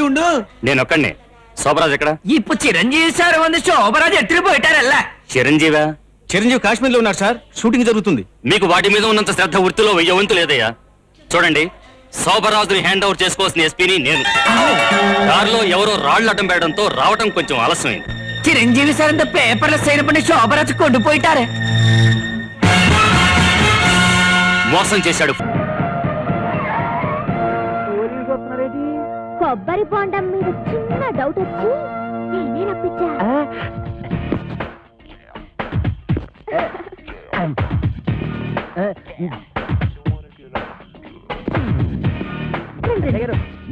ನೀ ಉಂಡು నేనొక్కడినే. శోభరాజ్ ఎక్కడ? ఇప్పుడు చిరంజీవి సార్ వంద శోభరాజ్ ఎత్తుకు పోయిటారల్లా. చిరంజీవా? చిరంజీవి కాశ్మీర్ లో ఉన్నారు సార్, షూటింగ్ జరుగుతుంది. మీకు వాటి మీద ఉన్నంత శ్రద్ధ వృత్తిలో 1000 వంతు లేదయ్యా. చూడండి, శోభరాజుని హ్యాండ్ ఓవర్ చేసుకోవాల్సిన ఎస్పీని నేను. దారిలో ఎవరో రాళ్లు అడ్డం పెట్టడంతో రావటం కొంచెం ఆలస్యమైంది. చిరంజీవి సార్ అంత పేపర్ల సైన్ పడి శోభరాజ్ కొండు పోయిటారే. మోసం చేశాడు. కొబ్బరి బొండం మీద చిన్న డౌట్ వచ్చి నేనే రప్పించా.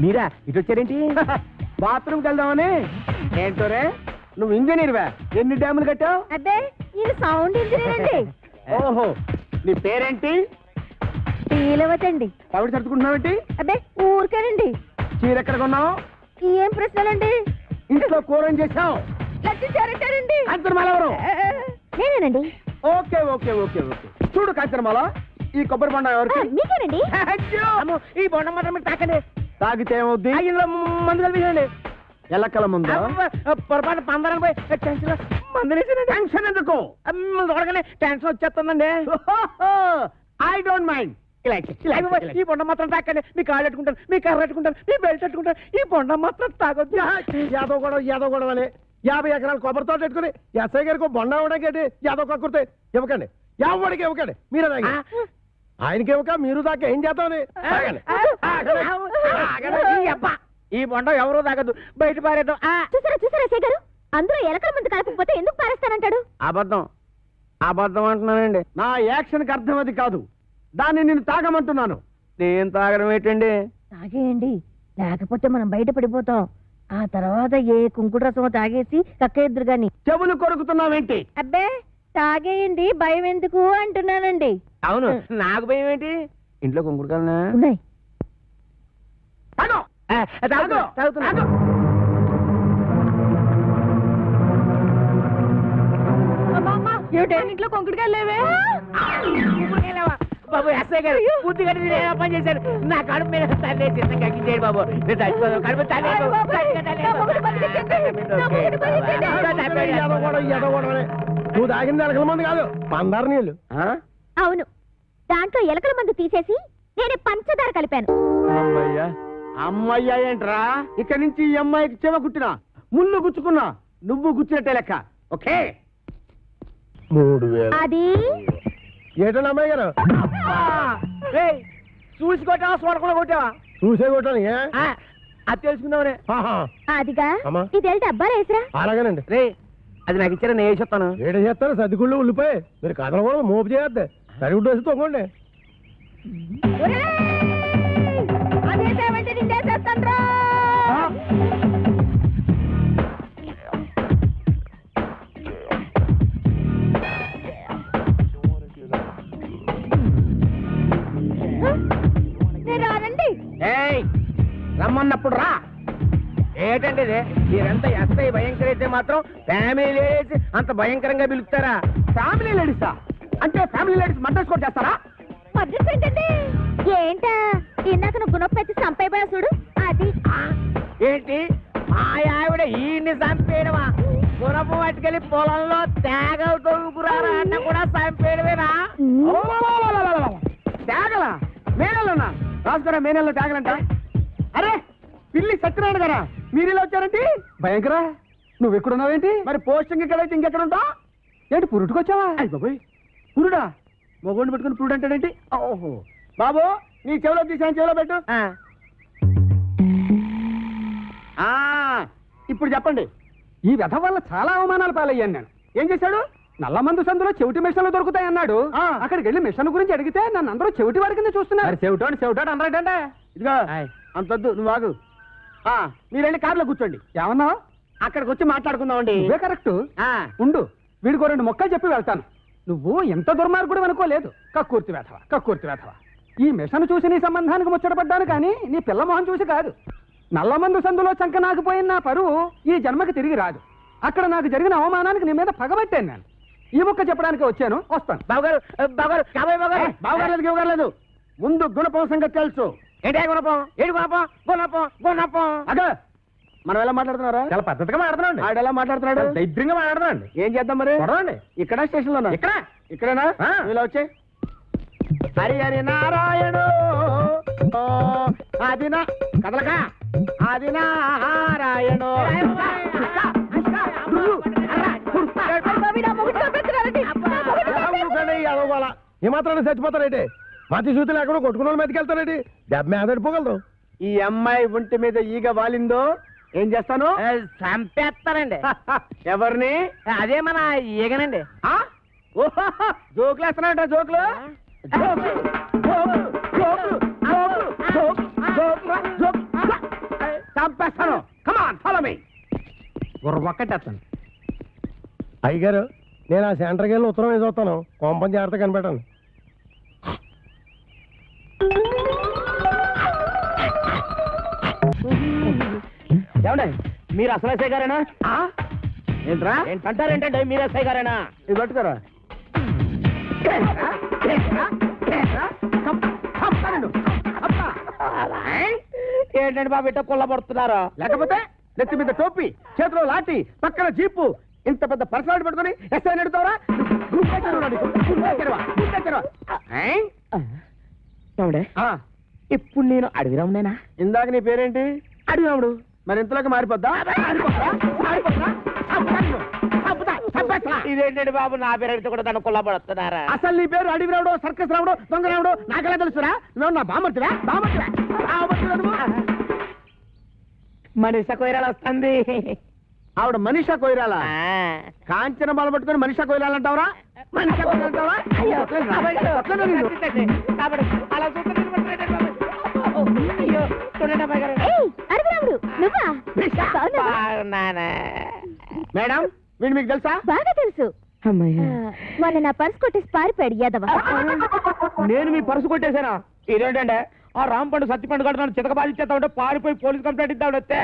మీరా ఇటు వచ్చారేంటి? బాత్రూమ్కి వెళ్దామని. ఏంటోరే నువ్వు ఇంజనీర్వా? ఎన్ని డ్యాములు కట్టావు? అబ్బే ఇది సౌండ్ ఇంజనీర్ అండి. ఓహో, నీ పేరేంటి? శ్రీలవతండి. పవిడి సర్దుకుంటున్నావేంటి? అబ్బే ఊరికేనండి. చీర ఎక్కడ కొన్నావు? ఏం ప్రశ్నలండి? ఇంట్లో కూర ఏం చేసావు? లడ్డు కాంచనమాల ఎవరు? నేనేనండి. Okay okay okay okay. చూడు కాంచనమాల, ఈ కొబ్బరి బొండం ఎవరికి? మీకేనండి. ఈ బొండం మాత్రం మీరు తాకండి. తాగితే ఏమవుద్ది? ఇందులో మందు కలిపించండి. ఎల్లక్కల ముందు పొరపాటు పందరాలు పోయి టెన్షన్ ఎందుకు? చూడగానే టెన్షన్ వచ్చేస్తుందండి. I don't mind. ఈ బొండం మాత్రం తాకండి. మీ కాళ్ళు పెట్టుకుంటాను, మీ కర్ర పెట్టుకుంటాను, మీ బెల్ట్ పెట్టుకుంటాను. ఈ బొండం మాత్రం తాగొద్దు. యాదవ్ గొడవ అని 50 ఎకరాలు కొబ్బరితో పెట్టుకుని ఎస్ఐ గారికి బొండ ఇవ్వడానికి యాదవ్ కక్కుర్తే ఇవ్వకండి. ఎవరికి ఇవ్వకండి. మీరే తాగి ఆయనకి ఇవ్వక మీరు దాకా ఏం చేద్దామని. ఈ బొండం ఎవరూ తాగద్దు, బయట పారేద్దాం. చూసారా ఎస్ఐ గారు, అందరూ ఎలకల మంది కలపకపోతే ఎందుకు పారేస్తానంటాడు? అబద్ధం అంటున్నానండి. నా యాక్షన్కి అర్థం అది కాదు. దాన్ని నేను తాగమంటున్నాను. నేను తాగడం ఏంటండి? తాగేయండి, లేకపోతే మనం బయట పడిపోతాం. ఆ తర్వాత ఏ కుంకుడు రసమో తాగేసి కక్కేద్దరు గాని. చెవులు కొరుకుతున్నావేంటి? అబ్బే తాగేయండి, భయం ఎందుకు అంటున్నానండి. అవును, నాకు భయం ఏంటి? ఇంట్లో కుంకుడుకాయలు ఉన్నాయి. ఇంట్లో కొంకుడుకాయలు లేవే. బాబు ఎస్ఐ గారు బుద్ధి కట్టి పని చేశారు. నా కడుపు మీద తల్లి చిన్న కక్కించేయండి బాబు. నేను చచ్చిపోదాం. కడుపు నువ్వు తాగింది ఎలకల మంది కాదు, పందారు నీళ్ళు. అవును, దాంట్లో ఎలకల మందు తీసేసి నేనే పంచదార కలిపాను. అమ్మయ్యా అమ్మయ్యా ఏంట్రా? ఇక్కడి నుంచి ఈ అమ్మాయికి చెవ కుట్టినా, ముళ్ళు గుచ్చుకున్నా, నువ్వు గుచ్చినట్టే లెక్క. ఓకే 3000. అది ఏటండి అమ్మాయి గారు? చూసి కొట్టావా చూడకుండా కొట్టావా? చూసే కొట్టాను. అది తెలుసుకుందామనే. అదిగా ఇది డబ్బా వేసరా. అలాగేనండి. రే అది నాకు ఇచ్చారా? నేను వేసేస్తాను. ఏడు చేస్తాను. సర్దిగుళ్ళు ఉల్లిపోయి మీరు కథలు కూడా మోపు చేయద్దు. సరిగుడ్డు వేసి తొంగండి. రమ్మన్నప్పుడు రా. ఏంటండి ఇది? మీరంతా ఎస్ఐ భయంకర అయితే మాత్రం ఫ్యామిలీ లేడీస్ అంత భయంకరంగా పిలుస్తారా? ఫ్యామిలీ లేడీసా? అంటే ఫ్యామిలీ లేడీస్ మర్డర్స్ కూడా చేస్తారా? మర్డర్స్ ఏంటండి? ఏంటా ఇందాక నువ్వు గుణపెట్టి చంపైపోయా చూడు అది. ఏంటి మా ఆవిడ ఈయన్ని చంపేయడమా? గుణపు పట్టుకెళ్ళి పొలంలో తేగలు తొలుకురారా అన్న కూడా చంపేయడమేనా? తేగలా? మేనల్లోనా? రాసుకోరా మేనల్లో తేగలంట. అరే పిల్లి సత్యనారాయణ గారా, మీరు ఇలా వచ్చారండి? భయంకర, నువ్వు ఎక్కడున్నావేంటి? మరి పోస్టింగ్ ఎక్కడైతే ఇంకెక్కడ ఉంటా ఏంటి? పురుటుకొచ్చావా? అయ్యి బాబోయ్, పురుడా? మొగోడిని పెట్టుకుని పురుడు అంటాడేంటి? ఓహో బాబు, నీ చెవిలో తీసాను, చెవిలో పెట్టు. ఇప్పుడు చెప్పండి. ఈ వ్యధ వల్ల చాలా అవమానాలు పాలయ్యాను నేను. ఏం చేశాడు? నల్లమందు సందులో చెవిటి మిషన్లు దొరుకుతాయన్నాడు. అక్కడికి వెళ్ళి మిషన్ గురించి అడిగితే నన్ను అందరూ చెవిటి వాడి కింద చూస్తున్నారు. చెవిటాడు అన్నాడంటే ఇదిగో అంతొద్దు, నువ్వు ఆగు. మీరు వెళ్ళి కారులో కూర్చోండి. ఏమన్నా? అక్కడికి వచ్చి మాట్లాడుకుందామండి. ఇవే కరెక్ట్. ఉండు, వీడికో 2 మొక్కలు చెప్పి వెళ్తాను. నువ్వు ఎంత దుర్మార్గుడు అనుకోలేదు. కక్కుర్తి వేధవా. ఈ మిషన్ చూసి నీ సంబంధానికి ముచ్చటపడ్డాను కానీ నీ పిల్ల మొహం చూసి కాదు. నల్లమందు సందులో చంక నాకుపోయిన నా పరువు ఈ జన్మకి తిరిగి రాదు. అక్కడ నాకు జరిగిన అవమానానికి నీ మీద పగబట్టాను నేను. ఈ ముక్క చెప్పడానికి వచ్చాను, వస్తాను. బావగారు ముందు గుణపం సంగతి తెలుసు. ఏంటే గుణపం? ఏడు గుణపం? గుణపం. అగ మనం ఎలా మాట్లాడుతున్నారా? చాలా పద్ధతిగా మాట్లాడుతున్నాండి. ఆడు ఎలా మాట్లాడుతున్నాడు? దైద్యంగా మాట్లాడుతున్నాండి. ఏం చేద్దాం మరి? చూడండి. ఇక్కడ స్టేషన్ లోనా? ఇక్కడ. ఇక్కడేనా? ఆ. ఇలా వచ్చే హరి హరి నారాయణు ఆదినా కదలక ఆది నారాయణు ఏమాత్రాన్ని చచ్చిపోతారేంటి? మతి సూతులు ఎక్కడ కొట్టుకున్న వాళ్ళ మీదకి వెళ్తారేంటి? దెబ్బ మీద పడిపోగలదు. ఈ అమ్మాయి ఒంటి మీద ఈగ వాలిందో ఏం చేస్తాను? చంపేస్తానండి. ఎవరిని? అదే మన ఈగనండి. జోకులు వేస్తున్నాడ? జోకులు చంపేస్తాను. Come on follow me. ఒక్కటేస్తాను. అయ్యగారు, నేను ఆ సెంటర్కి వెళ్ళి ఉత్తరం వేసి వస్తాను. కొంపని జాగ్రత్త కనిపెట్టాను. ఏమండి మీరు అసలు ఎస్ఐ గారేనా? ఏంట్రా ఏంటంటారేంటండి? మీరు ఎస్ఐ గారేనా? ఇది పట్టుకోరా. ఏంటండి బాబు ఇట్ట కొల్లబడుతున్నారా? లేకపోతే నెత్తి మీద టోపీ, చేతిలో లాఠీ, పక్కన జీపు, ఇంత పెద్ద పర్సనాలిటీ పట్టుకొని ఎస్ఐ నడుతావరా? ఇప్పుడు నేను అడవిరామునేనా? ఇందాక నీ పేరేంటి? అడవిరాముడు. మరి ఇంతలోకి మారిపోద్దా? ఇదేంటండి బాబు, నా పేరు కూడా దాన్ని కొల్లబడుతున్నారా? అసలు నీ పేరు అడవి రావడం, సర్కస్ రావడం, దొంగ రావడం నాకెలా తెలుసురా? నువ్వు నా బామర్తివా? మనిషి కొయ్యరాలు వస్తుంది. ఆవిడ మనీషా కొయిరాల? కాంచన బాల పట్టుకొని మనీషా కొయిరాలంటావరా? మనీషా కొయిరాలంటావా? మేడం వీడు మీకు తెలుసా? బాగా తెలుసు. మొన్న నా పర్స్ కొట్టేసి పారిపోయాడు యాదవ. నేను మీ పరుసు కొట్టేశానా? ఇదేంటంటే ఆ రాంపండు సత్తిపండు కడుతున్నాడు చితకబాజీ చేస్తా ఉంటే పారిపోయి పోలీస్ కంప్లైంట్ ఇద్దాడు వస్తే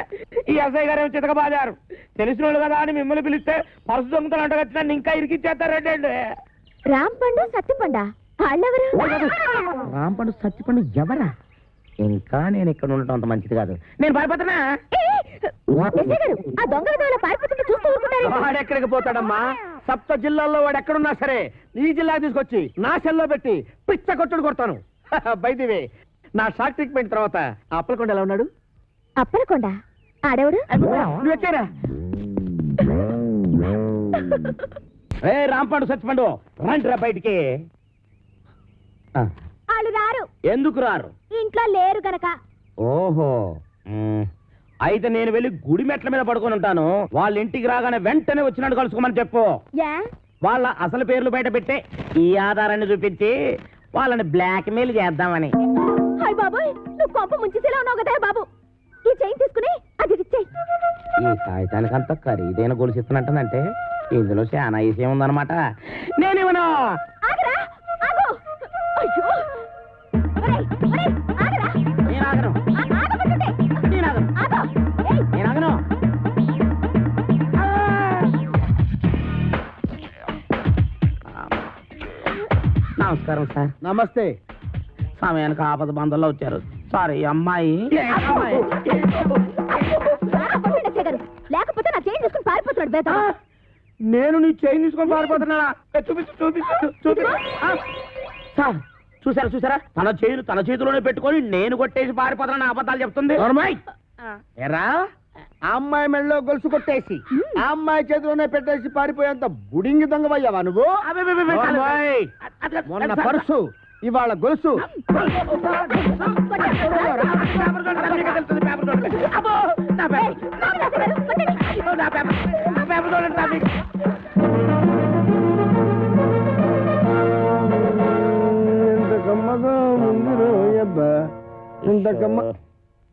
ఈ ఎస్ఐ గారు ఏమో చితకబాజారు. తెలిసిన వాళ్ళు కదా అని మిమ్మల్ని పిలిస్తే పరుసు దొంగతలు అంటగచ్చినా ఇంకా ఇరికిచ్చేస్తారంటే. రాంపండు సత్తిపండా వాళ్ళెవరు? రాంపండు సత్తిపండు ఎవరా? ఇంకా నేను ఇక్కడ ఉండటం అంత మంచిది కాదు. నేను పారిపోతున్నా. ఆ దొంగ విధంగా పారిపోతుంటే చూస్తూ ఊరుకుంటారు. వాడెక్కడికి పోతాడమ్మా? సప్త జిల్లాల్లో వాడు ఎక్కడున్నా సరే ఈ జిల్లా తీసుకొచ్చి నా సెల్లో పెట్టి పిచ్చ కొట్టుడు కొడతాను. బైదివే నా షాక్ ట్రీట్మెంట్ తర్వాత ఆ అప్పలకొండ ఎలా ఉన్నాడు? అప్పలకొండ ఆడవుడు? నువ్వు ఎక్కారా? ఏ రాంపండు సత్తిపండు రండిరా బయటికి. వాళ్ళు రారు. ఎందుకు రారు? ఇంట్లో లేరు గనక. ఓహో అయితే నేను వెళ్ళి గుడి మెట్ల మీద పడుకొని ఉంటాను. వాళ్ళ ఇంటికి రాగానే వెంటనే వచ్చినట్టు కలుసుకోమని చెప్పు. వాళ్ళ అసలు పేర్లు బయట పెట్టే ఈ ఆధారాన్ని చూపించి వాళ్ళని బ్లాక్ మెయిల్ చేద్దామని. హాయ్ బాబోయ్, నువ్వు కొంప ముంచేసేలా ఉన్నావు కదా బాబు. ఈ చైన్ తీసుకుని అది ఇచ్చేయ్. ఈ కాగితానికి అంత ఖరీదైన గొలుసు ఇస్తున్నట్టంటే ఇందులో చాలా విషయం ఉందన్నమాట. నేనేమన్నా ఆగరా, ఆగు. అయ్యో ఒరేయ్, ఒరేయ్, ఆగరా. నేను ఆగను. ఆగమంటుంటే. నేను ఆగను. ఆగు. ఏయ్, నేను ఆగను. నమస్కారం సార్. నమస్తే. సమయానికి ఆపద బంధంలో వచ్చారు. సారీ అమ్మాయి. లేకపోతే నా చైన్ తీసుకుని పారిపోతున్నాడు బేట. నేను నీ చైన్ తీసుకొని పారిపోతున్నానా? చూపించు చూపించు చూపించు. సార్ చూసారా చూసారా, తన చేతులు తన చేతిలోనే పెట్టుకొని నేను కొట్టేసి పారిపోతానని అబద్ధాలు చెప్తుంది. ఎరా ఆ అమ్మాయి మెళ్ళలో గొలుసు కొట్టేసి ఆ అమ్మాయి చేతిలోనే పెట్టేసి పారిపోయేంత బుడింగి దొంగవయ్యావా నువ్వు? ఓర్మాయ్. మొన్న పర్సు ఇవాళ గొలుసు.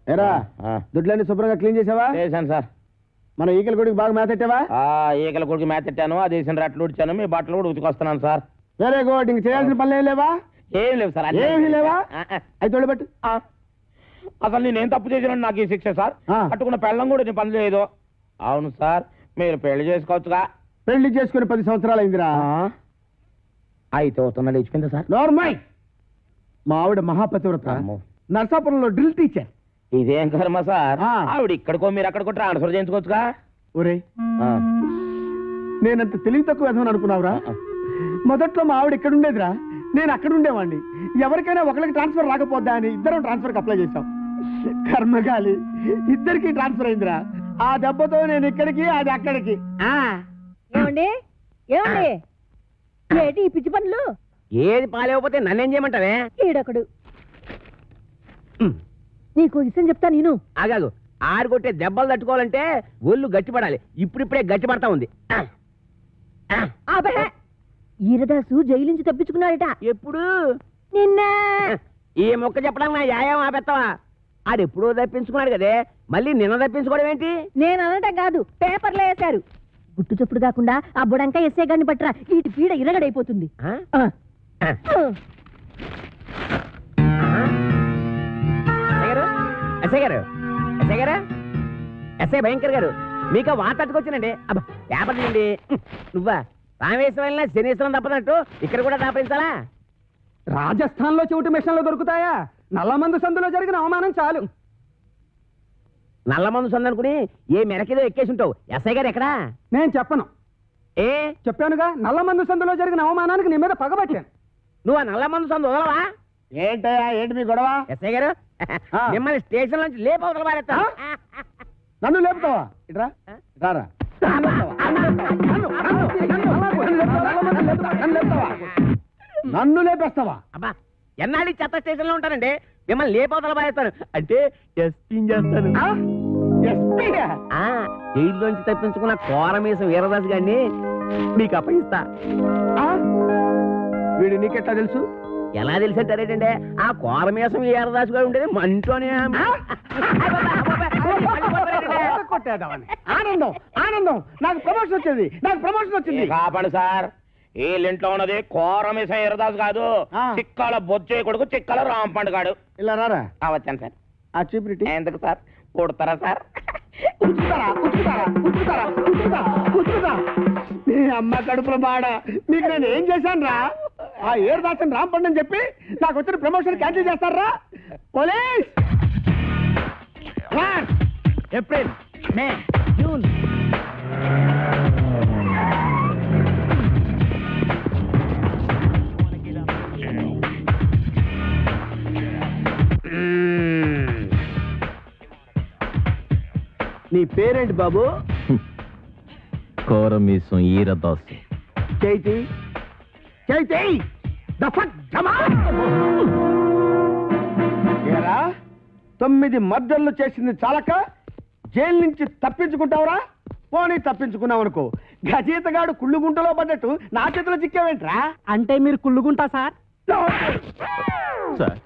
ఎరా దుడ్లన్నీ శుభ్రంగా క్లీన్ చేసావా? చేశాను సార్. మన ఈకల గుడికి బాగా మేతెట్టావా? ఈకల కొడుకు మేతెట్టాను, అది వేసిన రట్లు ఉడిచాను, మీ బట్టలు కూడా ఉతికొస్తున్నాను సార్. Very good. ఇంక చేయాల్సిన పనులు ఏం లేవా? ఏం లేవు సార్. ఏమీ లేవా? అయితే తోడబెట్టు. అసలు నేనేం తప్పు చేసిన నాకు ఈ శిక్ష సార్? ఆ. పట్టుకున్న పెళ్ళం కూడా నేను పని చేయదు. అవును సార్, మీరు పెళ్లి చేసుకోవచ్చుగా. పెళ్లి చేసుకుని 10 సంవత్సరాలు అయిందిరా. అయితే అవుతున్నా లేచిపోయిందా సార్? నోర్మై. మా ఆవిడ మహాపతివ్రత, అమ్మో. నర్సాపురంలో డ్రిల్ టీచర్. ఇదేం కర్మ సార్ ఆవిడ ఇక్కడికో మీరు అక్కడికో ట్రాన్స్ఫర్ చేయించుకోవచ్చుగా. ఒరే నేనంత తెలివి తక్కువ వేద్దామని అనుకున్నావురా? మొదట్లో మా ఆవిడ ఇక్కడ ఉండేదిరా, నేను అక్కడ ఉండేవాడిని. ఎవరికైనా ఒకరికి ట్రాన్స్ఫర్ రాకపోద్దా అని ఇద్దరం ట్రాన్స్ఫర్కి అప్లై చేశాం. కర్మగాలి ఇద్దరికి ట్రాన్స్ఫర్ అయిందిరా. ఆ దెబ్బతో నేను ఇక్కడికి, అది అక్కడికి. ఏమండి ఏమండి ఏంటి ఈ పిచ్చి పనులు? ఏది పాలేకపోతే నన్నేం చేయమంటావే? ఈడొకడు. నీకు విషయం చెప్తా నేను. ఆగాగు, ఆరుకొట్టే దెబ్బలు తట్టుకోవాలంటే ఒళ్ళు గట్టిపడాలి. ఇప్పుడిప్పుడే గట్టిపడతా ఉంది. ఆపే. ఈరదాసు జైలు నుంచి తప్పించుకున్నాడట. ఎప్పుడు? నిన్న. ఈ మొక్క చెప్పడానికి నా యాయం ఆపెత్తావా? ఆడెప్పుడో తప్పించుకున్నాడు కదే, మళ్ళీ నిన్న తప్పించుకోవడం ఏంటి? నేను అనటం కాదు, పేపర్లో వేశారు. గుట్టు చప్పుడు కాకుండా ఆ బుడంకా ఎస్ఏ గారిని పట్టరా, ఈటి పీడ ఇరగడైపోతుంది. ఎస్ఐ భయంకర్ గారు, మీకు వార్తట్టుకొచ్చానండి. అబ్బా పేపర్ చేయండి. నువ్వా రామేశ్వరం వెళ్ళినా శనీశ్వరం తప్పనట్టు ఇక్కడ కూడా దాపించాలా? రాజస్థాన్ లో చెవిటి మిషన్లు దొరుకుతాయా? నల్లమందు సందులో జరిగిన అవమానం చాలు. నల్లమందు సందనుకుని ఏ మెరకేదో ఎక్కేసి ఉంటావు. ఎస్ఐ గారు ఎక్కడా? నేను చెప్పను. ఏ చెప్పానుగా, నల్లమందు సందులో జరిగిన అవమానానికి నీ మీద పగబట్టాను. నువ్వు ఆ నల్లమందు సందు వదలవా? ఏంటయ్యా, ఏంటి మీ గొడవ? ఎస్ఐ గారు మిమ్మల్ని స్టేషన్ నుంచి లేపవతల పారేస్తా. నన్ను లేపుతావా? ఇట్రా రారా. నన్ను లేపేస్తావా? అబ్బా ఎన్నాళ్ళు చెత్త స్టేషన్ లో ఉంటానండి, మిమ్మల్ని లేపవతల పారేస్తాను. అంటే టెస్టింగ్ చేస్తాను. జైల్లోంచి తప్పించుకున్న కోరమీసం వీరదాస్ గారిని మీకు అప్పగిస్తా. వీడు నీకెట్లా తెలుసు? ఎలా తెలిసంటారేటండి, ఆ కోరమీసం వీరదాస్ గారు ఉండేది మంటోనే. ఆనందం ఆనందం, నాకు ప్రమోషన్ వచ్చింది, నాకు ప్రమోషన్ వచ్చింది. కాపాడు సార్, వీళ్ళింట్లో ఉన్నది కోరమీసం వీరదాస్ కాదు, చిక్కాల బొచ్చే కొడుకు చిక్కాల రాంపండు గాడు. ఇలా రారా. వచ్చాను సార్. ఆ చీపురిటి ఎందుకు సార్? కొడతారా సార్? నీ అమ్మ కడుపుల బాడ, మీకు నేను ఏం చేశాను రా? ఆ ఏరుదాసన్ రాంపండు అని చెప్పి నాకు వచ్చిన ప్రమోషన్ క్యాన్సిల్ చేస్తారా? పోలీస్! ఏప్రిల్, మే, జూన్. నీ పేరేంటి బాబు? కోరమీసం ఈరదాసు. చైతి చైతి ఏరా, 9 మర్డర్లు చేసింది చాలక జైలు నుంచి తప్పించుకుంటావురా? పోనీ తప్పించుకున్నావు అనుకో, గజీతగాడు కుళ్ళుగుంటలో పడ్డట్టు నా చేతిలో చిక్కావేంట్రా? అంటే మీరు కుళ్ళుకుంటా సార్? సార్,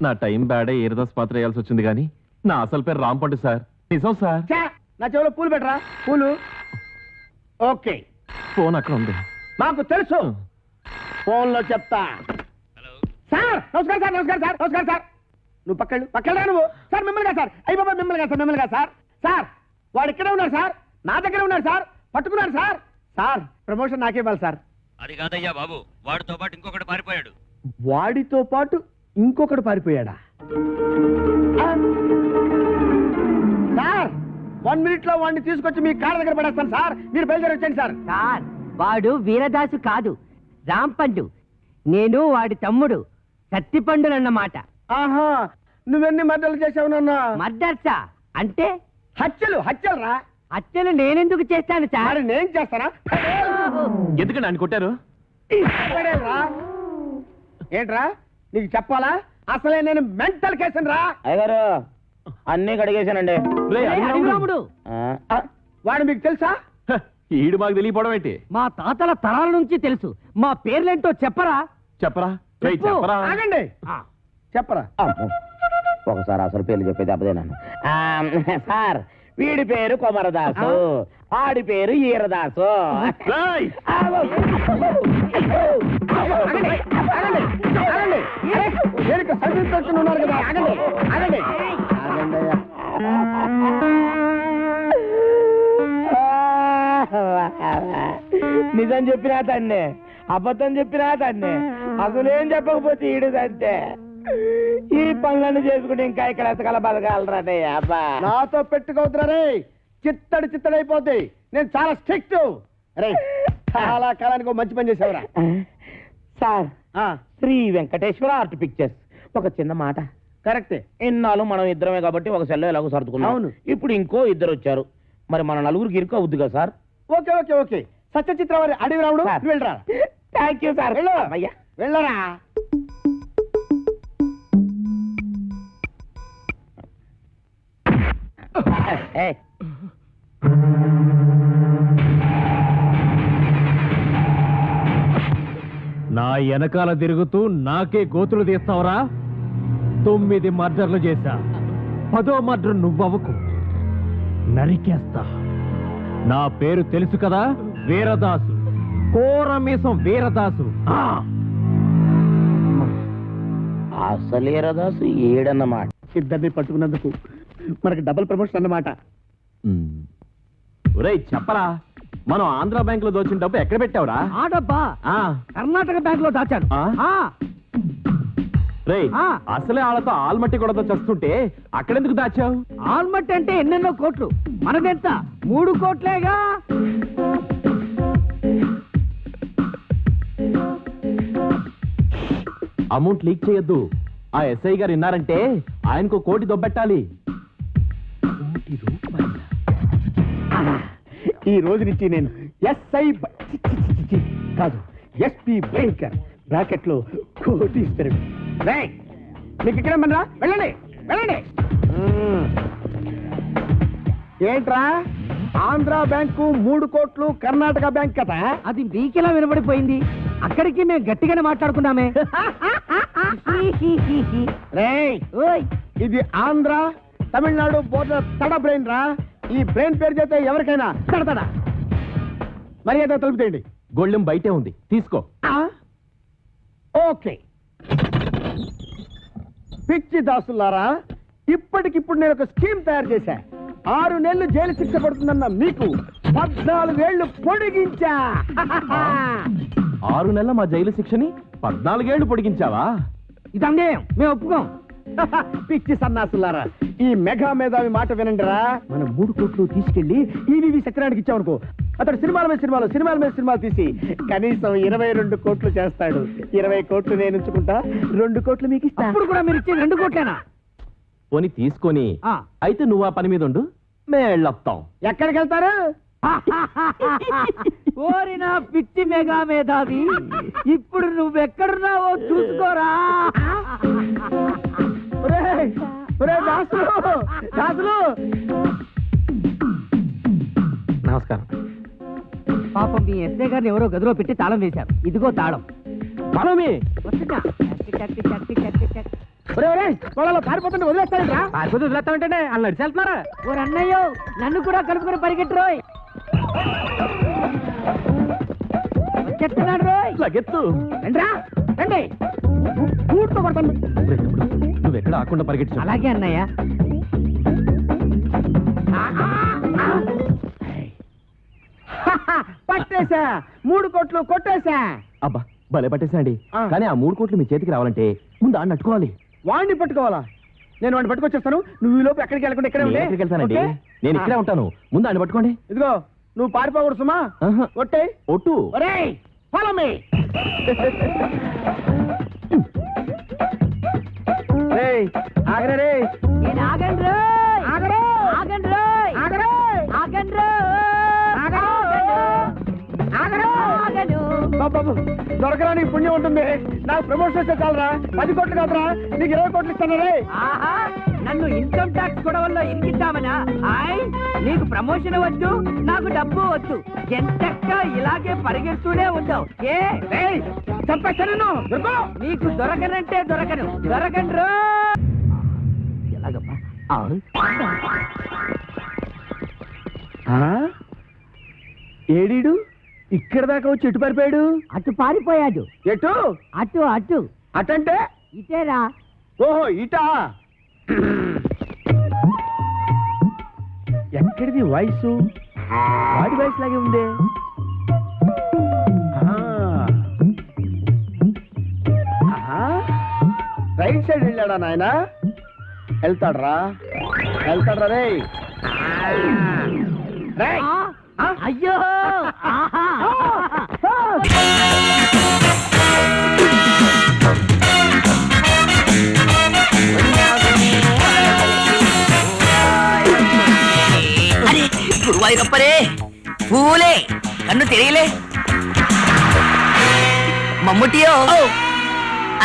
నా టైం బ్యాడే ఈరదాస్ పాత్ర వేయాల్సి వచ్చింది కానీ నా అసలు పేరు రాంపండు సార్. నిజం సార్. ఛే, నా చెవిలో పూలు పెట్టరా. పూలు. ఓకే, ఫోన్ అక్కడ ఉంది. మాకు తెలుసు, ఫోన్లో చెప్తా. సార్ నమస్కారం సార్, నమస్కారం సార్, నమస్కారం సార్. నువ్వు పక్కడా నువ్వు? సార్ మిమ్మల్ని కాదు సార్, అయ్యి బాబా మిమ్మల్ని కాదు సార్, మిమ్మల్ని కాదు సార్. సార్ వాడు ఇక్కడే ఉన్నారు సార్, నా దగ్గరే ఉన్నారు సార్, పట్టుకున్నారు సార్. సార్ ప్రమోషన్ నాకే ఇవ్వాలి సార్. అది కాదయ్యా బాబు, వాడితో పాటు ఇంకొకటి పారిపోయాడు. వాడితో పాటు ఇంకొకడు పారిపోయాడా? సార్ 1 minute లో వాడిని తీసుకొచ్చి మీ కాళ్ళ దగ్గర పడేస్తాను సార్, మీరు బయలుదేరి వచ్చండి సార్. సార్ వాడు వీరదాసు కాదు, రాంపండు. నేను వాడి తమ్ముడు సత్తిపండునన్నమాట. ఆహా, నువ్వెన్ని మర్డర్లు చేసావు నాన్న? మర్డర్సా అంటే? హత్యలు రా. హత్యలు నేనెందుకు చేస్తాను సార్? మరి నేను చేస్తానా? ఎందుకండి ఆయన కొట్టారు? పడేయరా. ఏంట్రా నీకు చెప్పాలా? అసలే నేను మెంటల్ కేసును రా. అయ్యగారు అన్నీ కడిగేశానండి. రాముడు వాడు మీకు తెలుసా? ఈడు మాకు తెలియపోవడం ఏంటి? మా తాతల తరాల నుంచి తెలుసు. మా పేర్లేంటో చెప్పరా? చెప్పరా? చెప్పు. చెప్పరా? ఆగండి, చెప్పరా. ఒకసారి అసలు పేర్లు చెప్పేది అబ్బదేనాను. సార్ వీడి పేరు కొమరదాసు, ఆడి పేరు ఈరదాసు. రేయ్! ఉన్నారు కదా, ఆగండి ఆగండి ఆగండి. నిజం చెప్పినా తన్నే, అబద్ధం చెప్పినా తన్నే, అసలేం చెప్పకపోతే ఈడుదంటే. ఈ పనులన్నీ చేసుకుంటే ఇంకా ఇక్కడ ఎతకాల బతకాలరా అబ్బా. నాతో పెట్టుకోవద్దురా రే, చిత్తడిపోద్ది. నేను చాలా స్ట్రిక్ట్ రే. చాలా కాలానికి మంచి పని చేసావురా. Sir Sri Venkateswara art pictures. ఒక చిన్న మాట. కరెక్టే. ఇన్నాళ్ళు మనం ఇద్దరమే కాబట్టి ఒక సెల్లో ఎలాగో సర్దుకున్నాం. అవును. ఇప్పుడు ఇంకో ఇద్దరు వచ్చారు. మరి మన నలుగురికి ఇరుకు అవుద్ది కదా sir? Okay okay okay. Satyachitra వారి అడవి రాముడు సార్. వెళ్ళరా. Thank you sir. వెళ్ళు. అయ్యా వెళ్ళరా. ఏయ్. నా వెనకాల తిరుగుతూ నాకే గోతులు తీస్తావురా? 9 మర్డర్లు చేశా, 10వ మర్డర్ నువ్వవకు, నరికేస్తా. నా పేరు తెలుసు కదా, వీరదాసు, కోరమీసం వీరదాసు. అసలేరదాసు ఏడన్నమాట. ఇద్దరిని పట్టుకున్నందుకు మనకి డబుల్ ప్రమోషన్ అన్నమాట. ఒరేయ్ చెప్పరా, మనం ఆంధ్ర బ్యాంక్ లో దోచిన డబ్బు ఎక్కడ పెట్టావురా? ఆ డబ్బా కర్ణాటక బ్యాంక్ లో దాచాను. రేయ్ అసలే వాళ్ళతో ఆల్మట్టి కూడా చస్తుంటే అక్కడెందుకు దాచావు? ఆల్మట్టి అంటే ఎన్నెన్నో కోట్లు, మనదెంత 3 కోట్లేగా. అమౌంట్ లీక్ చేయొద్దు. ఆ ఎస్ఐ గారు విన్నారంటే ఆయనకు 1 కోటి దొబ్బెట్టాలి. ఈ రోజు నుంచి నేను ఎస్ఐ కాదు, ఎస్పీ భయంకర్ బ్రాకెట్ లో కోటీశ్వరుడు. మీకు ఇక్కడ మనరా, వెళ్ళండి వెళ్ళండి. ఏంట్రా ఆంధ్ర బ్యాంకు 3 కోట్లు, కర్ణాటక బ్యాంక్ కదా? అది మీకెలా వినబడిపోయింది? అక్కడికి మేము గట్టిగానే మాట్లాడుకున్నామే. రేయ్ ఓయ్ ఇది ఆంధ్ర తమిళనాడు బోర్డర్ తడ బ్రెయిన్ రా. ఈ బ్రెయిన్ పేరు చేస్తే ఎవరికైనా తడతడా. మర్యాద తలుపుతేయండి. గొళ్ళెం బయటే ఉంది, తీసుకో. ఓకే. పిచ్చి దాసులారా, ఇప్పటికిప్పుడు నేను ఒక స్కీమ్ తయారు చేశా. 6 నెలలు జైలు శిక్ష పడుతుందన్న మీకు 14 ఏళ్లు పొడిగించా. 6 నెలల మా జైలు శిక్షని 14 ఏళ్లు పొడిగించావా? ఇది అన్యాయం, మేము ఒప్పుకోం. పిచ్చి సన్నాసులారా, ఈ మెగా మేధావి మాట వినండిరా. మనం 3 కోట్లు తీసుకెళ్లి ఈవీవి సత్యనారాయణకి ఇచ్చామనుకో, అతడు సినిమాల మీద సినిమాలు తీసి కనీసం 22 కోట్లు చేస్తాడు. 20 కోట్లు నేను ఉంచుకుంటా, 2 కోట్లు మీకు ఇస్తా. ఇప్పుడు కూడా మీరు ఇచ్చే 2 కోట్లేనా? పోని తీసుకొని అయితే నువ్వు ఆ పని మీద ఉండు, మేము వెళ్ళొస్తాం. ఎక్కడికి వెళ్తారు? ఓరి నా పిచ్చి మెగా మేధావి, ఇప్పుడు నువ్వెక్కడున్నావో చూసుకోరా. ఒరేయ్, ఒరేయ్ దాసులు, దాసులు. నమస్కారం. పాపం మీ ఎస్ఐ గారిని ఎవరో గదిలో పెట్టి తాళం వేశారు. ఇదిగో తాళం. మనమే వస్తున్నా. చక్కి, చక్కి, చక్కి, చక్కి. వాళ్ళలో పారిపోతుంటే వదిలేస్తారా? పారిపోతే వదిలేస్తామంటే వాళ్ళు నడిచి వెళ్తున్నారా? ఓరి అన్నయ్యో, నన్ను కూడా కలుపుకొని పరిగెట్టురోయ్. వచ్చేస్తున్నాడు రోయ్. లగెత్తు. రండిరా, రండి. కూర్చో కొడతాను. నువ్వెక్కడ ఆకుండా పరిగెట్టు. అలాగే అన్నయ్య. పట్టేశా, 3 కోట్లు కొట్టేశా. అబ్బా భలే పట్టేసండి. కానీ ఆ 3 కోట్లు మీ చేతికి రావాలంటే ముందు ఆడిని అట్టుకోవాలి. వాడిని పట్టుకోవాలా? నేను వాడిని పట్టుకొచ్చేస్తాను. నువ్వు ఈ లోపు ఎక్కడికి వెళ్ళకుండా ఇక్కడే ఉండే. ఎక్కడికి వెళ్తానండి? నేను ఇక్కడే ఉంటాను. ముందు ఆడిని పట్టుకోండి. ఇదిగో నువ్వు పారిపోకూడదు సుమా. కొట్టే ఒట్టు. ఒరేయ్ ఫాలో మీ. ఆగరే రే. నేను ఆగండి రోయ్. ఆగరే. ఆగండి రోయ్. ఆగరే. ఆగండి రోయ్. ఆగను. బాబు దొరకరా, నీకు పుణ్యం ఉంటుంది. నాకు ప్రమోషన్ వస్తే చాలరా. 10 కోట్లు కాదురా, నీకు 20 కోట్లు ఇస్తాను రే. ఆహా, నన్ను ఇన్కమ్ ట్యాక్స్ గొడవల్లో ఇరికిద్దామనా? ఆయ్, నీకు ప్రమోషన్ వద్దు, నాకు డబ్బు వద్దు. ఎంతక్క ఇలాగే పరిగెడుతూనే ఉందావు. ఏ చంపేస్తాను. నీకు దొరకనంటే దొరకను. దొరకండి రో. ఎలాగమ్మా? ఏడీడు ఇక్కడ దాకా వచ్చి ఎటు పారిపోయాడు? అటు పారిపోయాడు. ఎటు? అటు అటు. అటంటే ఇటేరా. ఓహో ఇటా. ఎక్కడిది వాయిస్? వాడి వాయిస్ లాగే ఉందే. రైట్ సైడ్ వెళ్ళాడా నాయన? వెళ్తాడ్రా రే. రేయ్. అయ్యో అరే గురువాయూరప్పరే పూలే కన్ను தெரியலே మమ్ముటియో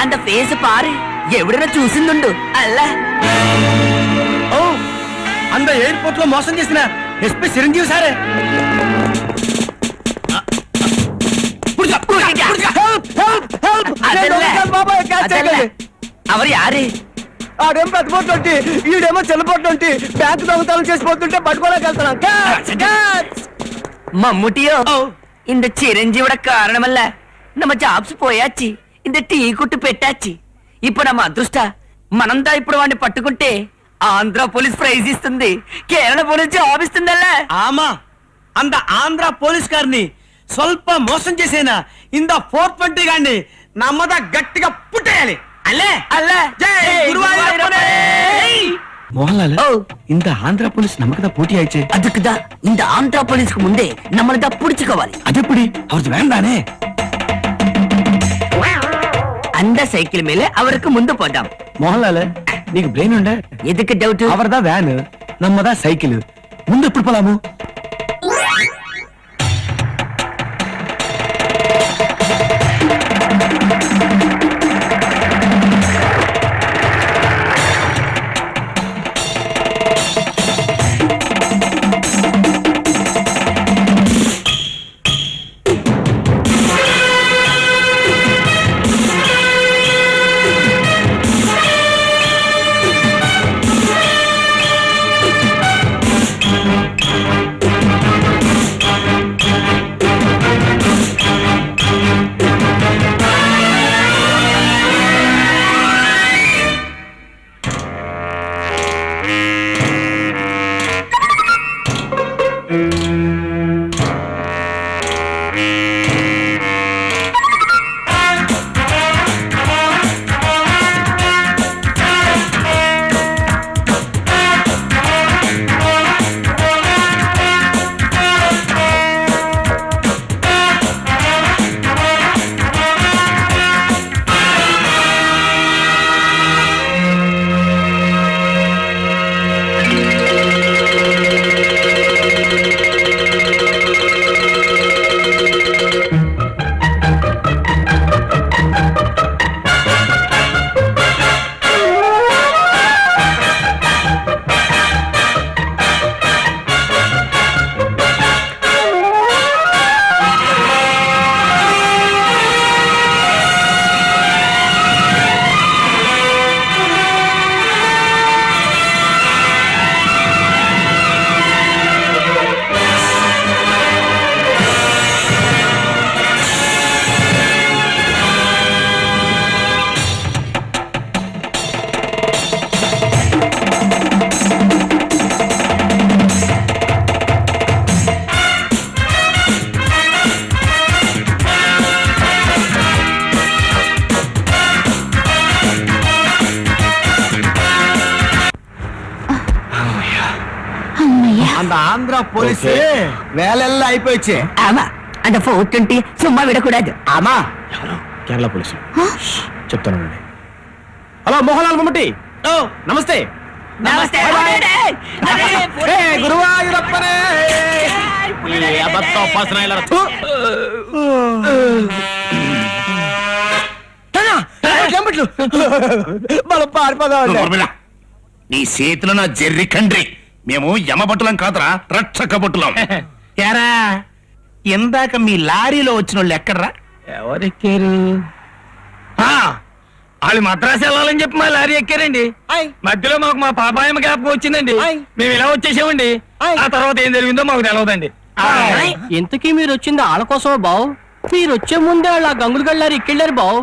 அந்த ఫేస్ పారు ఎవడైనా చూసిందుండు అల్లా అంద ఎయిర్పోర్ట్ లో మోసం చేసిన ఎస్పీ చిరంజీవి సారే. అవరు యారే ఆడేం పెద్దపోతుంటే ఈడేమో చెల్లపోతుంటే బ్యాంకు దొంగతనం చేసిపోతుంటే పట్టుకోలేకెళ్తున్నాం. మమ్ముటియో இந்த చిరంజీవుడ కారణమల్ల நம்ம జాబ్స్ పోయాచి இந்த టీ కుట్టు పెట్టాచి ఇప్పుడు நம்ம అదృష్ట మనంతా ఇప్పుడు వాడిని పట్టుకుంటే ఆంధ్ర పోలీస్ ప్రైజ్ ఇస్తుంది, కేరళ పోలీస్ జాబ్ ఇస్తుందల్ల. ఆమా అంద ఆంధ్ర పోలీస్ గారిని స్వల్ప మోసం చేసేనా ఇంద 420 గారిని నమ్మద గట్టిగా పుట్టేయాలి. అల్లే అల్లే மோகன்லால் இந்த ஆந்திரா போலீஸ் நமக்கு தான் போட்டி ஆயிடுச்சு. அதுக்குதான் இந்த ஆந்திரா போலீஸ்க்கு முன்னே நம்மள தான் புடிச்சுக்கவாలి. அது எப்படி அவருக்கு வேண்டானே? அந்த சைக்கிள் மேல அவருக்கு முந்து போட்டாம். மோகன்லால் నీకు బ్రెయిన్ ఉండే? ఎదుకు డౌట్? అవరదా వ్యాన్ నమ్మదా సైకిల్, ముందు ఎప్పుడు పోలాము? அந்த ஆந்திரா போலீஸ் வேலையெல்லாம் అయిపోయిచ్చే. ஆமா அந்த 420 சும்மா விடக்கூடாது. ఆమా కేరళ పోలీసు చెప్తాను. హలో మోహన్లాల్ మమ్మటి. ఓ నమస్తే. నమస్తే. గురువాయూరప్పనే మనం పారిపోదాం. నీ చేతిలో నా జెర్రి కండ్రి. మేము యమబట్టులం కాదురా, రక్షక బట్టులం. ఎరా ఇందాక మీ లారీలో వచ్చిన వాళ్ళు ఎక్కడ్రా? ఎవరెక్కారు? వాళ్ళు మద్రాసు వెళ్ళాలని చెప్పి మా లారీ ఎక్కారండి. మధ్యలో మాకు మా పాపాయమ్మ జ్ఞాపకం వచ్చిందండి. మేము ఇలా వచ్చేసామండి. ఆ తర్వాత ఏం జరిగిందో మాకు తెలియదండి. ఇంతకీ మీరు వచ్చింది వాళ్ళ కోసమో బావు? మీరు వచ్చే ముందే వాళ్ళ గంగులు గళ్ళారు ఎక్కెళ్ళారు బావు.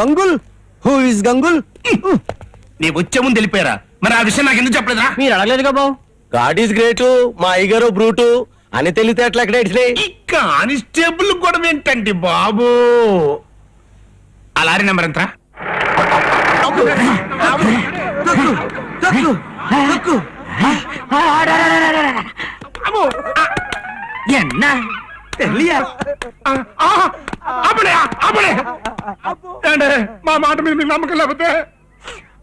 గంగుల్? Who is Gangul? నీ వచ్చే ముందు వెళ్ళిపోయారా? మరి ఆ విషయం నాకు ఎందుకు చెప్పలేదురా? మీరు అడగలేదుగా బావు. గాడ్ ఈస్ గ్రేట్, మా అయ్యగారు బ్రూటు అని తెలితే అట్లా ఎక్కడ ఇచ్చినాయి. కానిస్టేబుల్ కూడా ఏంటండి బాబు? ఆ లారీ నెంబర్ ఎంతరా? என்ன మా మాట మీద మీకు నమ్మకం లేకపోతే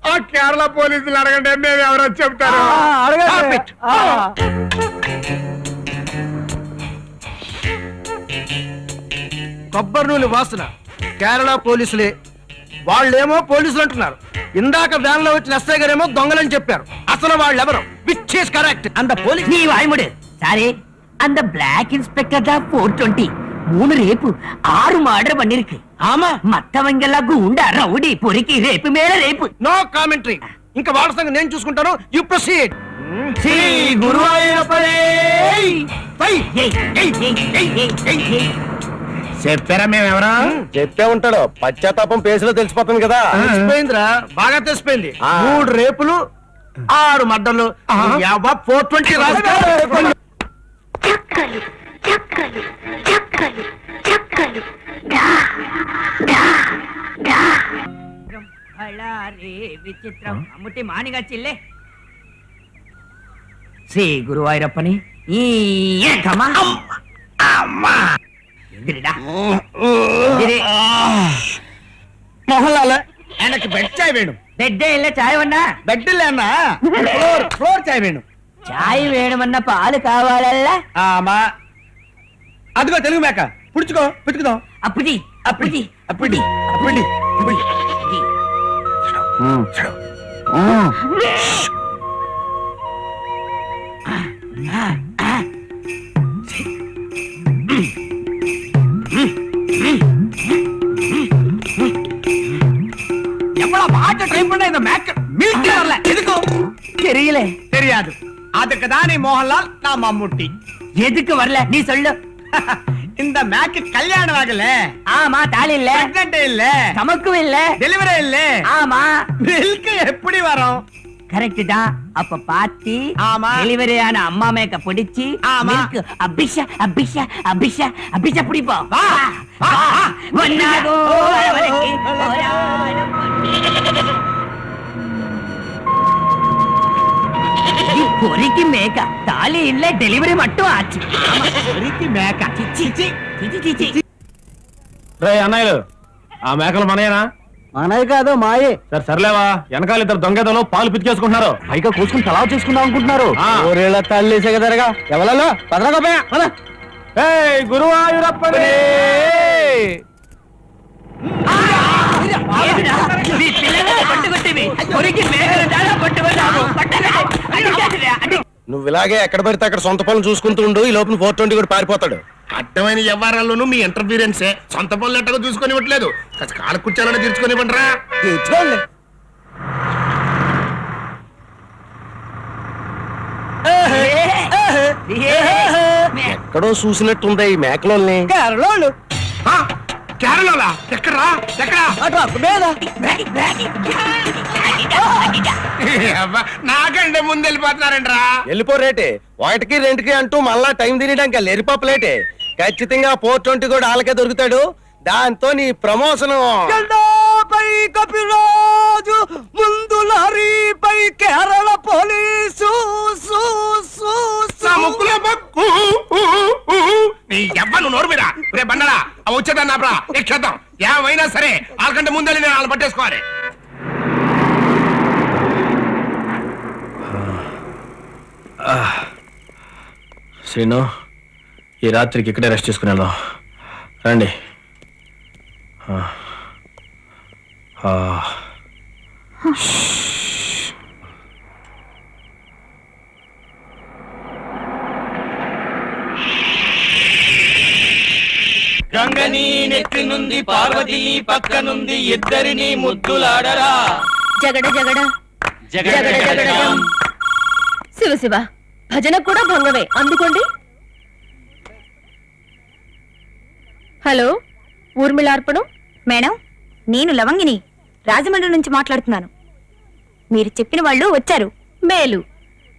ఆ కేరళ పోలీసులు అడగండి మేము ఎవరో చెప్తారు. కొబ్బరి నూనె వాసన కేరళ పోలీసులే. వాళ్ళేమో పోలీసులు అంటున్నారు. ఇందాక వ్యాన్ లో వచ్చిన ఎస్ఐ గారేమో దొంగలని చెప్పారు. అసలు వాళ్ళెవరు? Which is correct? అంత పోలీస్ நீ வாய்முடு சாரே அந்த பிளாக் இன்ஸ்பெக்டர் தான் 420 3 ரேப்பு 6 மர்டர் பண்ணிருக்கு. ఆమా மத்தவங்க எல்லாம் குண்டா ரவுடி பொறுக்கி ரேப்பு மேல ரேப்பு. No commentary. ఇంకా వాళ్ళ సంగతి నేను చూసుకుంటాను. You proceed. శ్రీ గురువాయూరప్పనే. చెప్పారా మేము ఎవరో? చెప్పే ఉంటాడు. పశ్చాత్తాపం పేసులో తెలిసిపోతుంది కదా. తెలిసిపోయిందిరా, బాగా తెలిసిపోయింది. 3 రేపులు 6 మర్డర్లు. 420 రాసుకో. చక్కలు చక్కలు చక్కలు చక్కలు డా డా డా అలారే విచిత్రం అమ్ముటి మానిగా చిల్లే. శ్రీ గురువాయూరప్పని ఈ కమా అమ్మా எந்திரிடா. எந்திரி. మోహన్లాల్ எனக்கு బెడ్ చాయ్ వేణు. బెడ్డే இல்ல చాయ్ వన్నా. బెడ్ లేనా? ఫ్లోర్ చాయ్ వేణు. చాయ్ వేణమన్న పాలు కావాలల్లా. ఆమా అదిగో తెలుగు మేక. పుడుచుకో పుచ్చుకుదాం. అప్పుడి అప్పుడి అప్పుడి అప్పుడి అప్పుడి. எவ்வளவு பாட்டு ட்ரை பண்ண இந்த மேக் மில்க் வரல எதுக்கு தெரியல. தெரியாது. அதுக்கு தானே மோகன்லால் நான் மம்முட்டி. எதுக்கு வரல நீ சொல்லு. இந்த மேக்கு கல்யாணம் ஆகல. ஆமா தாலி இல்ல, பிரெக்னன்ட் இல்ல, சமக்கும் இல்ல, டெலிவரி இல்ல. ஆமா மில்க் எப்படி வரும்? கரெக்ட் தான். அப்ப பாத்தி ஆமா. டெலிவரி ஆன அம்மா மேக்க பிடிச்சி ஆமா. மில்க் அபிஷா அபிஷா அபிஷா அபிஷா பிடிப்போம். வா வா ஒன்னாகோ வரவழைக்கு போராடும் பொறிக்கு மேக்க தாலி இல்ல, டெலிவரி மட்டும் ஆச்சு. பொறிக்கு மேక. చిచ్చి చిచ్చి చిచ్చి. రే అన్నయ్యలు, ఆ మేకలు మనయేనా? మనవి కాదు మాయే. సరే సర్లేవా, వెనకాల ఇద్దరు దొంగదలు పాలు పితికేసుకుంటున్నారు. పైగా కూసుకుని తలా చేసుకుందాం అనుకుంటున్నారు. ఊరేళ్ళ తల్లి సెగదరగా ఎవలలో పదరగోపయా పద. ఏయ్ గురువాయూరప్పనే. ఏమిరా? మీ పిల్లలు పట్టుకొట్టివి పొరికి మేకలు చాలా పట్టుకున్నాము. పట్టగా నువ్వు ఇలాగే ఎక్కడ పడితే అక్కడ సొంత పనులు చూసుకుంటూ ఉండు. ఈ లోపల 420 కూడా పారిపోతాడు. అడ్డమైన వ్యవహారాల్లోనూ మీ ఇంటర్ఫీరెన్సే. సొంత పనులు ఎట్టగా చూసుకొని ఇవ్వట్లేదు. కాలు కూర్చోాలని తీర్చుకొని ఇవ్వండిరా. తీర్చుకోండి. ఎక్కడో చూసినట్టుంది ఈ మేకలోల్ని. కేరళోళ్ళు. కేరళలా? ఎక్కడ్రా? ఎక్కడా? నాకంటే ముందు వెళ్ళిపోతున్నారంట్రా. వెళ్ళిపోరేటే. 1కి 2కి అంటూ మళ్ళా టైం తినడానికి లేరిపోపలేటే. ఖచ్చితంగా 420 కూడా వాళ్ళకే దొరుకుతాడు. దాంతో నీ ప్రమోషన్. ముందు లారీపై కేరళ పోలీసు. నీ ఎవ్వను నోరు మీద రే బండరా. అవి వచ్చేదాన్ని ఆపరా. ఎక్కేద్దాం. ఏమైనా సరే వాళ్ళకంటే ముందు నేను వాళ్ళని పట్టేసుకోవాలి. శ్రీను, ఈ రాత్రికి ఇక్కడే రెస్ట్ చేసుకుని వెళ్దాం రండి. గంగని నెత్తి నుండి పార్వతి పక్కనుంది ఇద్దరిని ముద్దులాడరా. జగడ జగడ జగడ జగడ జగడ. శివ శివ భజన కూడా భంగమే. అందుకోండి. హలో, ఊర్మిళార్పణం మేడం, నేను లవంగిని రాజమండ్రి నుంచి మాట్లాడుతున్నాను. మీరు చెప్పిన వాళ్ళు వచ్చారు. మేలు.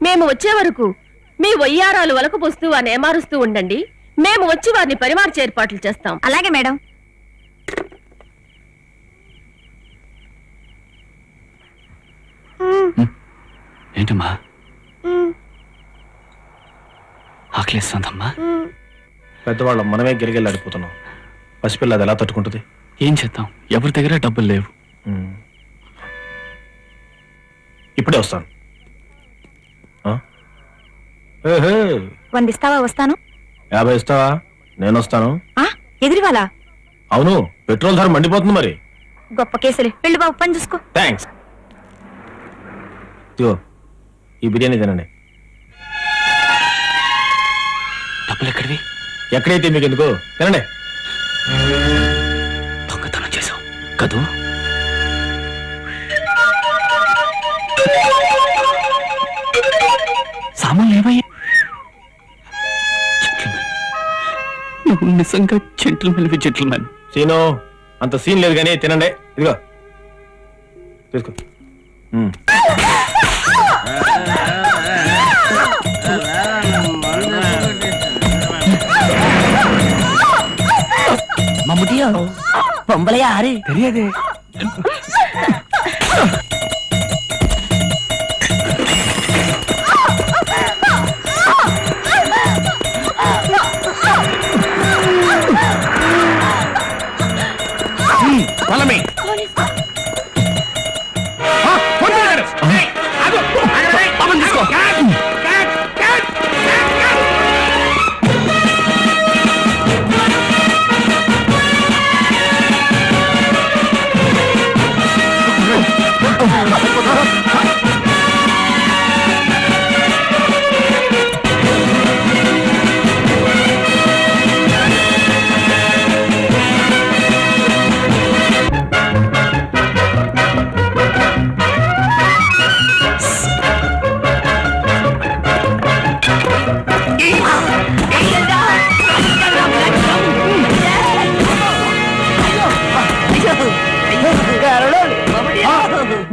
మేము వచ్చే వరకు మీ వయ్యారాలు వలకపోస్తూ అని ఏమారుస్తూ ఉండండి. మేము వచ్చి వారిని పరిమార్చే ఏర్పాట్లు చేస్తాం. అలాగే మేడం. ఏంటమ్మా ఆకలిస్తుందమ్మా? పెద్దవాళ్ళం మనమే గిరిగిల్లాడిపోతున్నాం. పసిపిల్ల అది ఎలా తట్టుకుంటుంది? ఏం చేద్దాం, ఎవరి దగ్గర డబ్బులు లేవు. ఇప్పుడే వస్తాను. 100 ఇస్తావా? వస్తాను. 50 ఇస్తావా? నేను వస్తాను. ఎదురువాలా? అవును, పెట్రోల్ ధర మండిపోతుంది మరి. గొప్ప కేసులే. వెళ్ళి బాబు పని చూసుకో. థ్యాంక్స్. ఈ బిర్యానీ తినండి. డబ్బులు ఎక్కడివి? ఎక్కడైతే మీకు ఎందుకు, తినండి. దొంగతనం చేసావు కదూ? సామాన్లు ఏమయ్యా? నువ్వు నిజంగా జెంటిల్మెన్. సీను, అంత సీన్ లేదు కానీ తినండి. ఇదిగో తీసుకో. మమ్ముటియో పొంబల యారు తెలియదే. పొలమే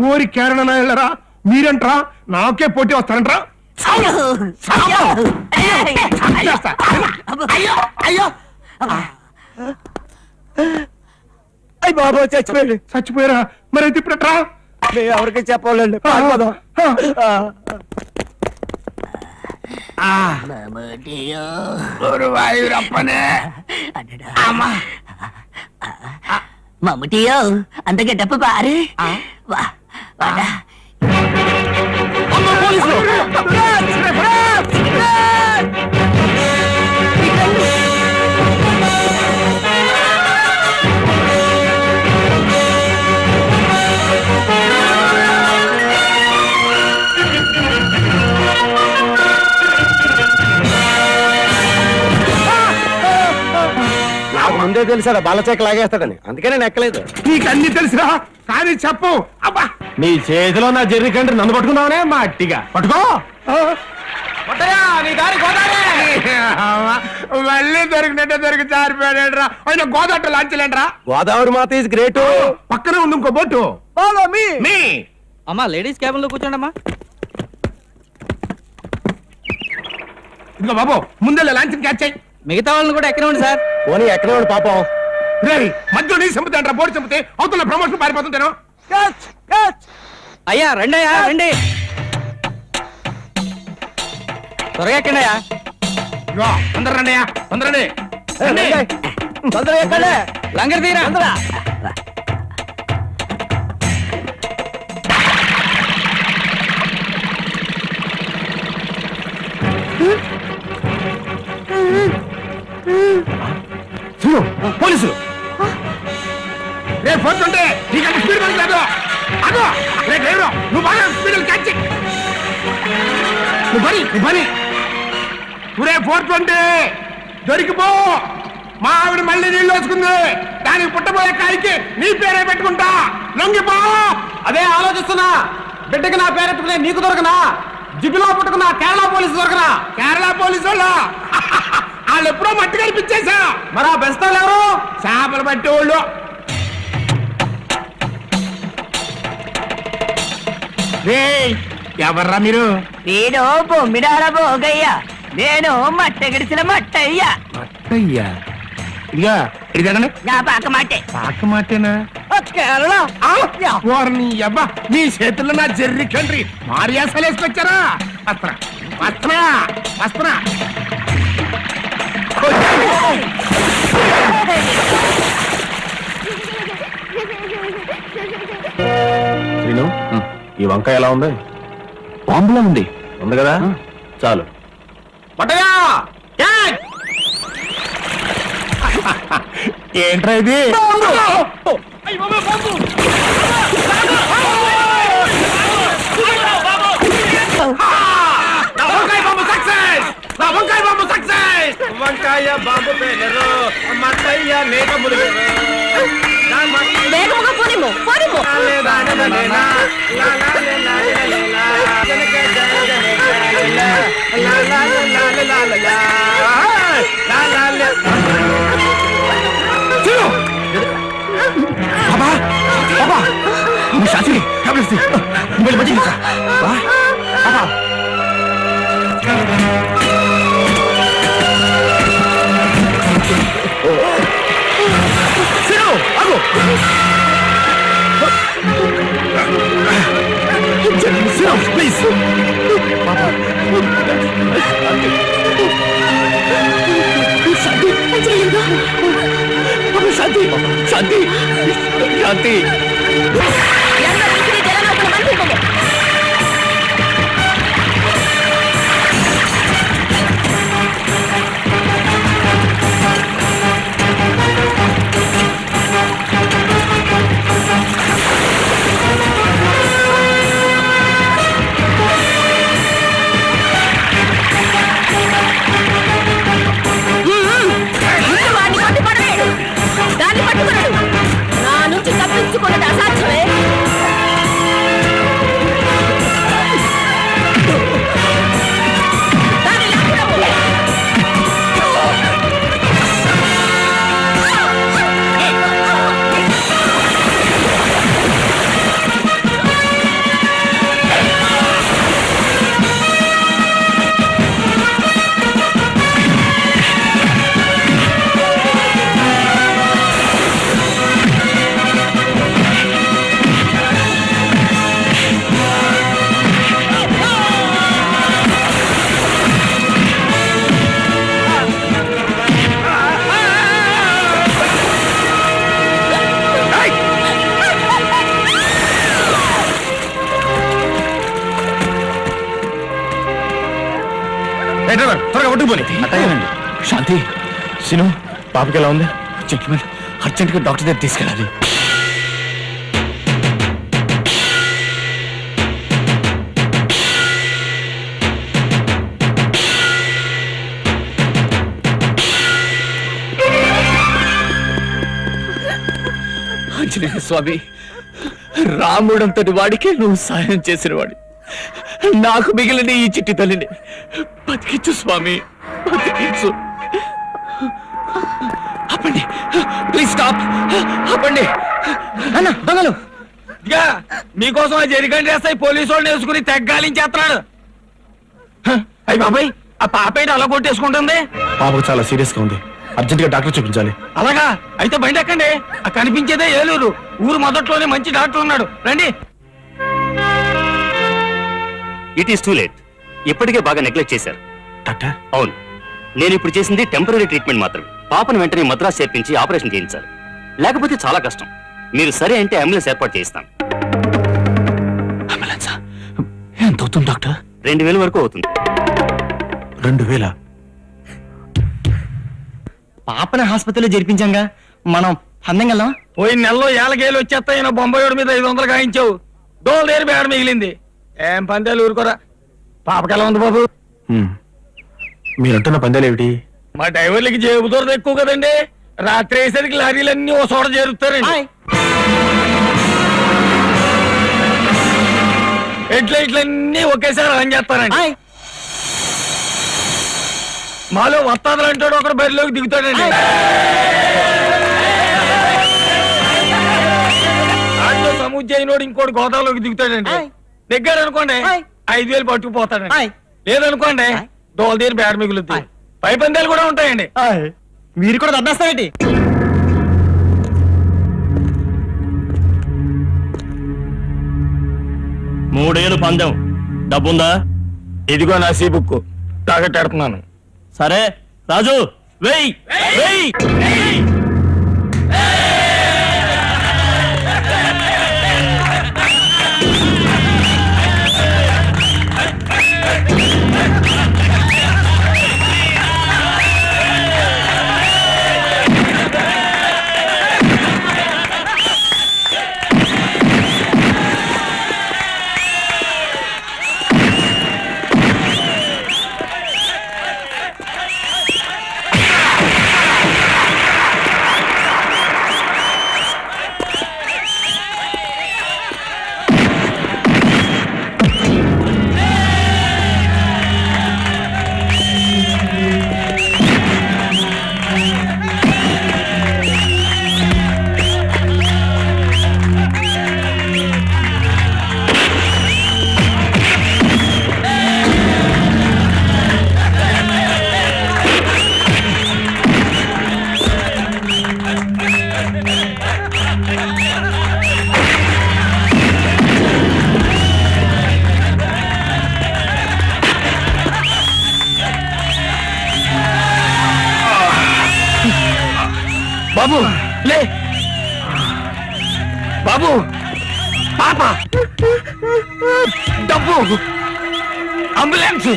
ఊరి కేరళ నాయలరా, మీరంట్రా నాకే పోటీ వస్తారంట్రా. అయ్యి బాబు చచ్చిపోయాడు. చచ్చిపోయారా? మరి అయితే ఇప్పుడట్రా? ఎవరికి చెప్పవాలండి. మమ్ముటియో అంత గెటప్ప పారు. వాడా నాకు ముందే తెలుసాడా బాలచేక లాగేస్తాడని, అందుకే నేను ఎక్కలేదు. నీకు అన్ని తెలుసురా, కానీ చెప్పు. అబ్బా, నీ చేతిలో నా జెర్రీ కంటే నన్ను పట్టుకున్నావనే మా అట్టిగా పట్టుకో. మళ్ళీ దొరికినట్టే దొరికి జారిపోయాడరా. ఆయన గోదావరి లాంచలేంట్రా. గోదావరి మాత ఈజ్ గ్రేట్. పక్కనే ఉంది ఇంకో బోటు. మీ అమ్మా లేడీస్ క్యాబిన్ లో కూర్చోండి అమ్మా. ఇదిగో బాబు, ముందే లాంఛన్ క్యాచ్ అయ్యి. మిగతా వాళ్ళని కూడా ఎక్కడ ఉంది సార్? పోనీ ఎక్కడే వాడు పాపం. రేయ్, మధ్యలో నీ చంపుతాంట్రా, బోర్డు చంపితే అవుతున్న ప్రమోషన్ పారిపోతుంటాను. అయ్యా రండి, అయ్యా రండి, త్వరగా ఎక్కండియా. ఇదిగో, తొందర రండి, తొందర రండి. తొందరగా ఎక్కండి. లంగర్ తీరా. పోలీసులు రేపు పోతుంటే నీకంటే స్పీడ్ బండి కాదు. అదో రే డ్రైవర్, నువ్వు బాగా స్పీడ్ క్యాచ్ చెయ్యి. నువ్వు పని ఊరే 420 దొరికిపో. మా ఆవిడ మళ్ళీ నీళ్ళు వేసుకుంది. దానికి పుట్టబోయే కాడికి నీ పేరే పెట్టుకుంటా. లొంగిపో. అదే ఆలోచిస్తున్నా. బిడ్డకి నా పేరెట్టుకునే నీకు దొరకనా? జిబిలో పుట్టుకున్న కేరళ పోలీసు దొరకనా? కేరళ పోలీసు వాళ్ళు ఎప్పుడో మట్టి కనిపించేసా. మరి ఆ బెస్తాలు ఎవరు? చేపలు పట్టే వాళ్ళు. ఎవర్రా మీరు? నేను బొమ్మిడాల బోగయ్యా, నేను మట్ట గడిచిన మట్టయ్యా. మట్టయ్యా? ఇదిగా ఇది కదండి. నా పాక మాటే. పాక మాటేనా? కేరళ వారిని అబ్బా నీ చేతుల్లో నా జర్రి కండ్రి మారియాసలు వేసుకొచ్చారా వస్త్రా వస్త్రా వస్త్రా శ్రీను ఈ వంకాయ ఎలా ఉంది? బాంబులా ఉంది. ఉంది కదా, చాలు. పట్టయా ఏంట్రా ఇది? వంకాయ బాబు పేరు మట్టయ్య మేక వేగముగా పోనిమ్ము, పోనిమ్ము. ప్లీజ్ శాంతి శాంతి శాంతి ఎందరూ ఇంటికి జలనాథులు మరిపింపము. వాడిని కొట్టి పడవేడు, దాన్ని పట్టుకున్నాడు. నా నుంచి తప్పించుకున్నది అసాధ్యమే. దాన్ని లాక్కురమ్ము. త్వరగా పట్టుకుపోయి శాంతి సిను పాపకి ఎలా ఉంది? జెంట్మెన్ అర్జెంట్గా డాక్టర్ దగ్గర తీసుకెళ్ళాలి. ఆంజనేయ స్వామి, రాముడంతటి వాడికే నువ్వు సాయం చేసిన వాడి, నాకు మిగిలిన ఈ చిట్టి తల్లిని బతికించు స్వామి, బతికించు. ఆపండి, ప్లీజ్ స్టాప్, ఆపండి. అన్న దొంగలు ఇక మీకోసం ఆ జరిగండి వేస్తాయి పోలీసు వాళ్ళు వేసుకుని తెగ్గాలించేస్తున్నాడు. అయ్యి బాబాయ్, ఆ పాప ఏంటి అలా కొట్టేసుకుంటుంది? పాపకు చాలా సీరియస్ గా ఉంది, అర్జెంట్ గా డాక్టర్ చూపించాలి. అలాగా అయితే బండి ఎక్కండి. ఆ కనిపించేదే ఏలూరు, ఊరు మొదట్లోనే మంచి డాక్టర్ ఉన్నాడు, రండి. It is too late. ఇప్పటికే బాగా నెగ్లెక్ట్ చేశారు. డాక్టర్, అవును, నేను ఇప్పుడు చేసింది టెంపరీ ట్రీట్మెంట్ మాత్రమే. పాపను వెంటనే మద్రాసు చేర్పించి ఆపరేషన్ చేయించాలి, లేకపోతే చాలా కష్టం. మీరు సరే అంటే అంబులెన్స్ ఏర్పాటు చేయిస్తాను. అంబులెన్సా? ఎంత అవుతుంది డాక్టర్? 2000 వరకు అవుతుంది. 2000? పాపని ఆసుపత్రిలో జరిపించాంగా, మనం అందంగా పోయిన నెలలో ఏళ్ళకేళ్ళు వచ్చేస్తాయి. బొంబాయిడు మీద 500 గాయించావు, డోల్ దేరి బేడ మిగిలింది. ఏం పందేలు ఊరుకోరా. పాపకి ఎలా ఉంది బాబు? మీరంటున్న పందేలేమిటి? మా డ్రైవర్లకి జేబు దూరం ఎక్కువ కదండి. రాత్రి అయ్యేసరికి లారీలన్నీ ఓ చోట చేరుతారండి. ఇట్లన్నీ ఒకేసారి రన్ చేస్తారండి. మాలో వస్తాదులు అంటాడు, ఒకడు బరిలోకి దిగుతాడండి. దాంట్లో సముజ్జయినోడు ఇంకోటి గోదావరిలోకి దిగుతాడండి. దగ్గర అనుకోండి 5000 పట్టుకుపోతాడండి. లేదనుకోండి దోల తీరు బేడ మిగులుద్ది. పై పందాలు కూడా ఉంటాయండి. మీరు కూడా దబ్బేస్తారేంటి? 3 ఏళ్ళు పందెం. డబ్బుందా? ఇదిగో నా సీ బుక్ తాగట్టేడుతున్నాను. సరే రాజు, వెయ్ వెయ్. బాబు లే బాబు, పాప, డబ్బు, అంబులెన్స్.